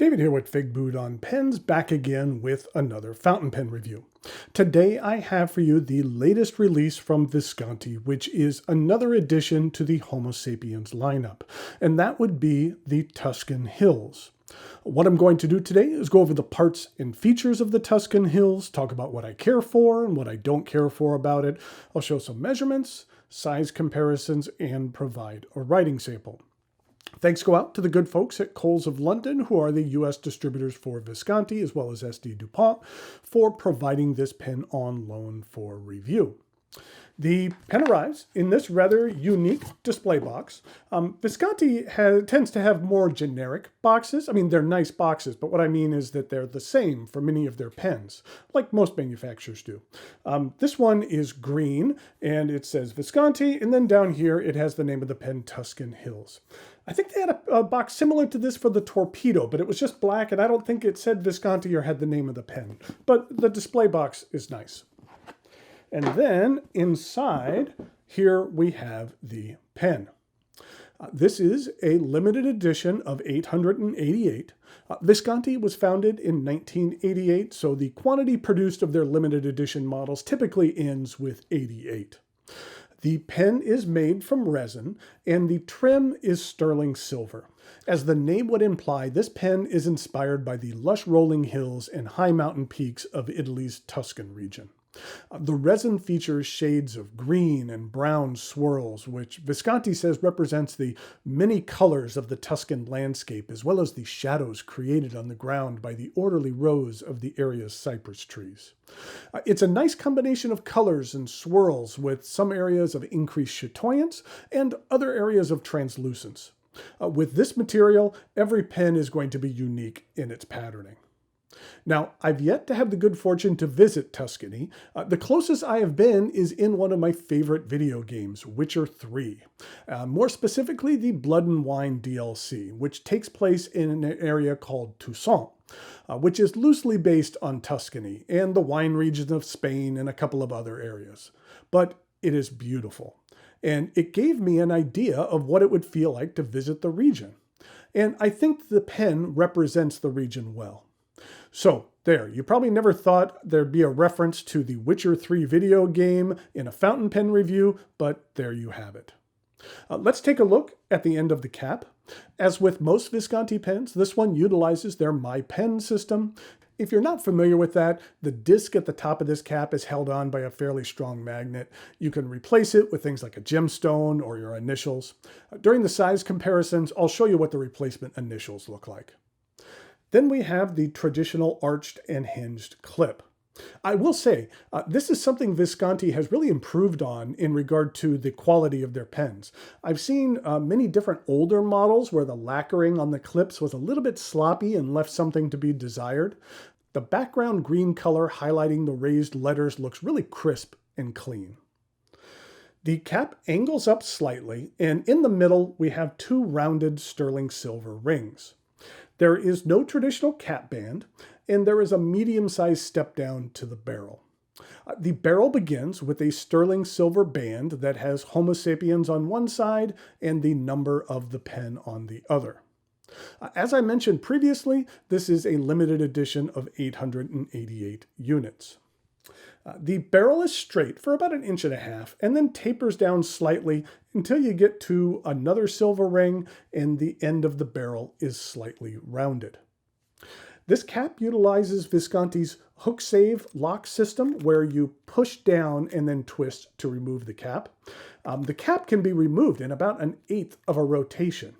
David here with Figboot on Pens, back again with another fountain pen review. Today I have for you the latest release from Visconti, which is another addition to the Homo Sapiens lineup, and that would be the Tuscan Hills. What I'm going to do today is go over the parts and features of the Tuscan Hills, talk about what I care for and what I don't care for about it. I'll show some measurements, size comparisons, and provide a writing sample. Thanks go out to the good folks at Coles of London, who are the US distributors for Visconti, as well as SD DuPont, for providing this pen on loan for review. The pen arrives in this rather unique display box. Visconti tends to have more generic boxes. I mean, they're nice boxes, but what I mean is that they're the same for many of their pens, like most manufacturers do. This one is green, and it says Visconti, and then down here it has the name of the pen, Tuscan Hills. I think they had a box similar to this for the Torpedo, but it was just black, and I don't think it said Visconti or had the name of the pen. But the display box is nice. And then inside, here we have the pen. This is a limited edition of 888. Visconti was founded in 1988, so the quantity produced of their limited edition models typically ends with 88. The pen is made from resin, and the trim is sterling silver. As the name would imply, this pen is inspired by the lush rolling hills and high mountain peaks of Italy's Tuscan region. The resin features shades of green and brown swirls, which Visconti says represents the many colors of the Tuscan landscape, as well as the shadows created on the ground by the orderly rows of the area's cypress trees. It's a nice combination of colors and swirls, with some areas of increased chatoyance and other areas of translucence. With this material, every pen is going to be unique in its patterning. Now, I've yet to have the good fortune to visit Tuscany. The closest I have been is in one of my favorite video games, Witcher 3. More specifically, the Blood and Wine DLC, which takes place in an area called Toussaint, which is loosely based on Tuscany and the wine region of Spain and a couple of other areas. But it is beautiful, and it gave me an idea of what it would feel like to visit the region. And I think the pen represents the region well. So there, you probably never thought there'd be a reference to the Witcher 3 video game in a fountain pen review, but there you have it. Let's take a look at the end of the cap. As with most Visconti pens, this one utilizes their My Pen system. If you're not familiar with that, the disc at the top of this cap is held on by a fairly strong magnet. You can replace it with things like a gemstone or your initials. During the size comparisons, I'll show you what the replacement initials look like. Then we have the traditional arched and hinged clip. I will say, this is something Visconti has really improved on in regard to the quality of their pens. I've seen many different older models where the lacquering on the clips was a little bit sloppy and left something to be desired. The background green color highlighting the raised letters looks really crisp and clean. The cap angles up slightly, and in the middle we have two rounded sterling silver rings. There is no traditional cap band, and there is a medium-sized step down to the barrel. The barrel begins with a sterling silver band that has Homo Sapiens on one side and the number of the pen on the other. As I mentioned previously, this is a limited edition of 888 units. The barrel is straight for about 1.5 inches and then tapers down slightly until you get to another silver ring and the end of the barrel is slightly rounded. This cap utilizes Visconti's hook save lock system where you push down and then twist to remove the cap. The cap can be removed in about 1/8 of a rotation.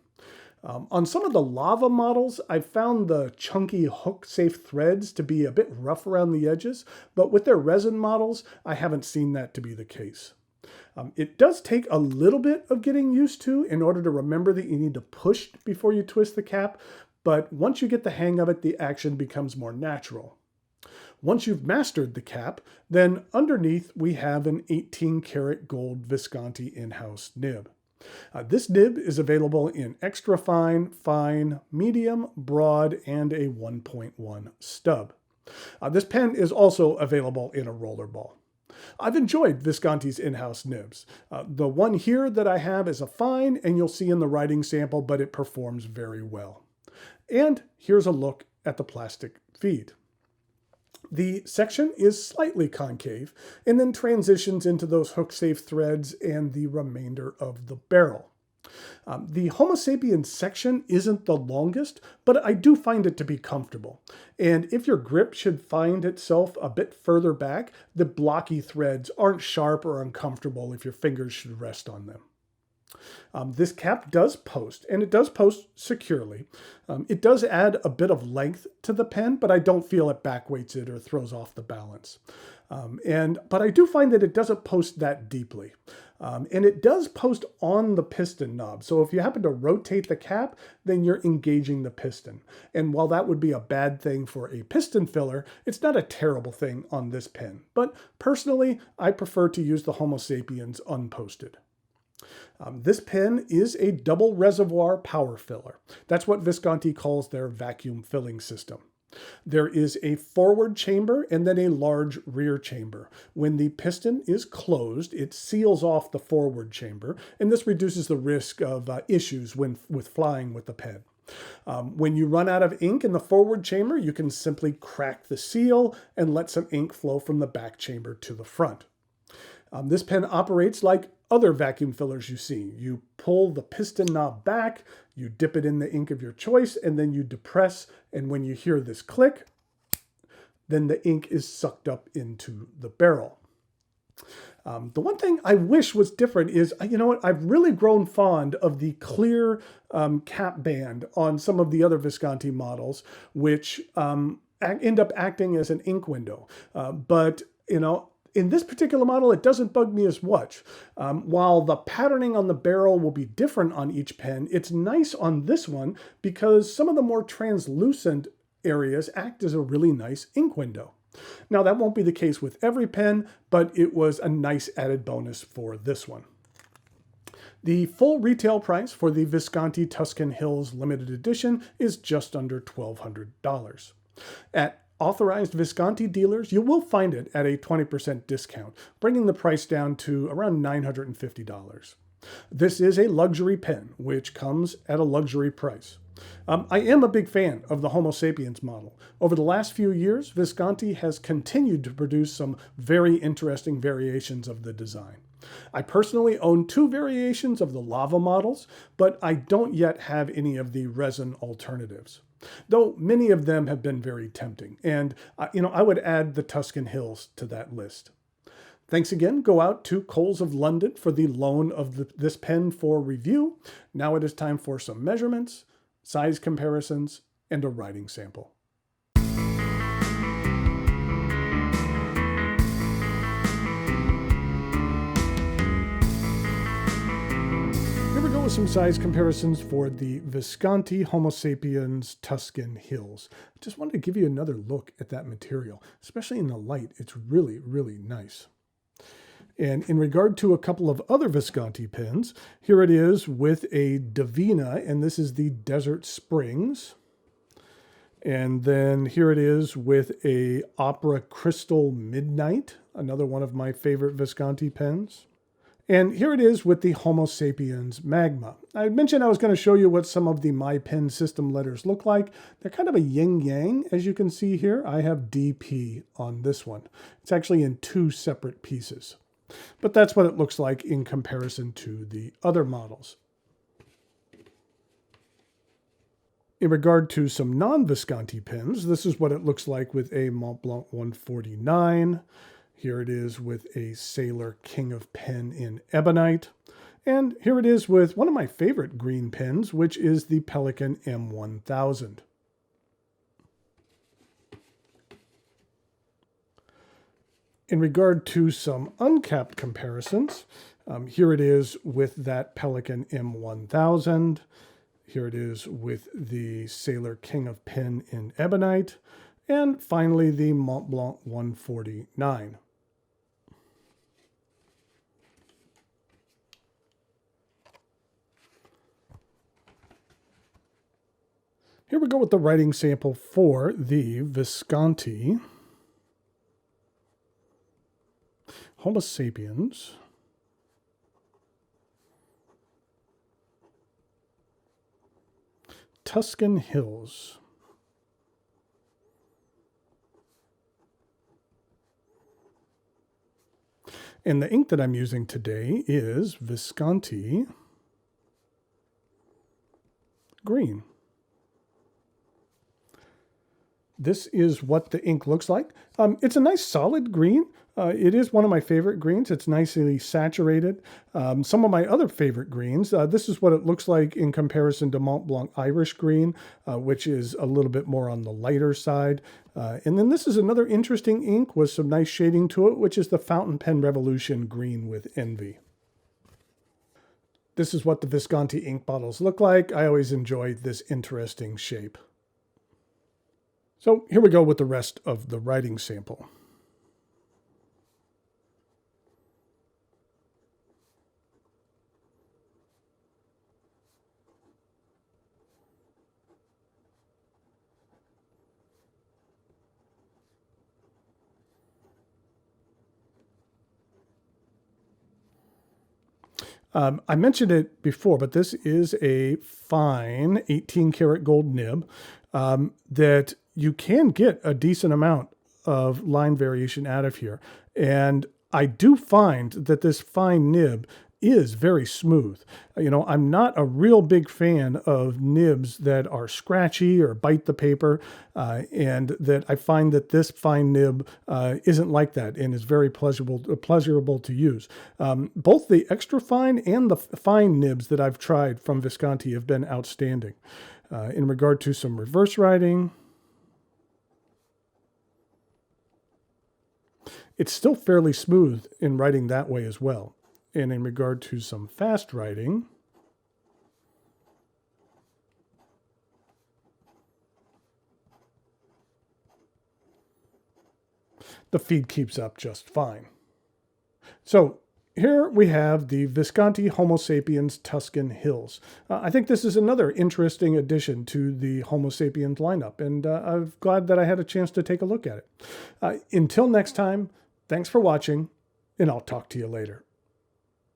On some of the lava models, I found the chunky hook-safe threads to be a bit rough around the edges, but with their resin models, I haven't seen that to be the case. It does take a little bit of getting used to in order to remember that you need to push before you twist the cap, but once you get the hang of it, the action becomes more natural. Once you've mastered the cap, then underneath we have an 18-karat gold Visconti in-house nib. This nib is available in extra fine, fine, medium, broad, and a 1.1 stub. This pen is also available in a roller ball. I've enjoyed Visconti's in-house nibs. The one here that I have is a fine, and you'll see in the writing sample, but it performs very well. And here's a look at the plastic feed. The section is slightly concave and then transitions into those hook-safe threads and the remainder of the barrel. The Homo Sapiens section isn't the longest, but I do find it to be comfortable. And if your grip should find itself a bit further back, the blocky threads aren't sharp or uncomfortable if your fingers should rest on them. This cap does post, and it does post securely. It does add a bit of length to the pen, but I don't feel it backweights it or throws off the balance. But I do find that it doesn't post that deeply. And it does post on the piston knob. So if you happen to rotate the cap, then you're engaging the piston. And while that would be a bad thing for a piston filler, it's not a terrible thing on this pen. But personally, I prefer to use the Homo Sapiens unposted. This pen is a double reservoir power filler. That's what Visconti calls their vacuum filling system. There is a forward chamber and then a large rear chamber. When the piston is closed, it seals off the forward chamber, and this reduces the risk of issues with flying with the pen. When you run out of ink in the forward chamber, you can simply crack the seal and let some ink flow from the back chamber to the front. This pen operates like other vacuum fillers you see. You pull the piston knob back, you dip it in the ink of your choice, and then you depress, and when you hear this click, then the ink is sucked up into the barrel. The one thing I wish was different is, you know what, I've really grown fond of the clear cap band on some of the other Visconti models, which end up acting as an ink window. But, you know, in this particular model, it doesn't bug me as much. While the patterning on the barrel will be different on each pen, it's nice on this one because some of the more translucent areas act as a really nice ink window. Now, that won't be the case with every pen, but it was a nice added bonus for this one. The full retail price for the Visconti Tuscan Hills limited edition is just under $1,200. At authorized Visconti dealers, you will find it at a 20% discount, bringing the price down to around $950. This is a luxury pen, which comes at a luxury price. I am a big fan of the Homo Sapiens model. Over the last few years, Visconti has continued to produce some very interesting variations of the design. I personally own 2 variations of the lava models, but I don't yet have any of the resin alternatives, though many of them have been very tempting. And, I would add the Tuscan Hills to that list. Thanks again. Go out to Coles of London for the loan of this pen for review. Now it is time for some measurements, size comparisons, and a writing sample. Here we go with some size comparisons for the Visconti Homo Sapiens Tuscan Hills. Just wanted to give you another look at that material, especially in the light. It's really, really nice. And in regard to a couple of other Visconti pens, here it is with a Divina, and this is the Desert Springs. And then here it is with a Opera Crystal Midnight, another one of my favorite Visconti pens. And here it is with the Homo Sapiens Magma. I mentioned I was going to show you what some of the My Pen system letters look like. They're kind of a yin-yang, as you can see here. I have DP on this one. It's actually in 2 separate pieces. But that's what it looks like in comparison to the other models. In regard to some non-Visconti pens, this is what it looks like with a Mont Blanc 149. Here it is with a Sailor King of Pen in Ebonite. And here it is with one of my favorite green pens, which is the Pelikan M1000. In regard to some uncapped comparisons, here it is with that Pelikan M1000. Here it is with the Sailor King of Pen in Ebonite. And finally, the Mont Blanc 149. Here we go with the writing sample for the Visconti Homo Sapiens Tuscan Hills. And the ink that I'm using today is Visconti Green. This is what the ink looks like. It's a nice solid green. It is one of my favorite greens. It's nicely saturated. Some of my other favorite greens, this is what it looks like in comparison to Mont Blanc Irish Green, which is a little bit more on the lighter side. And then this is another interesting ink with some nice shading to it, which is the Fountain Pen Revolution Green with Envy. This is what the Visconti ink bottles look like. I always enjoy this interesting shape. So here we go with the rest of the writing sample. I mentioned it before, but this is a fine 18 karat gold nib that you can get a decent amount of line variation out of here. And I do find that this fine nib is very smooth. You know, I'm not a real big fan of nibs that are scratchy or bite the paper, and that I find that this fine nib isn't like that and is very pleasurable to use. Both the extra fine and the fine nibs that I've tried from Visconti have been outstanding. In regard to some reverse writing, it's still fairly smooth in writing that way as well. And in regard to some fast writing, the feed keeps up just fine. So here we have the Visconti Homo Sapiens Tuscan Hills. I think this is another interesting addition to the Homo Sapiens lineup, and I'm glad that I had a chance to take a look at it. Until next time, thanks for watching, and I'll talk to you later.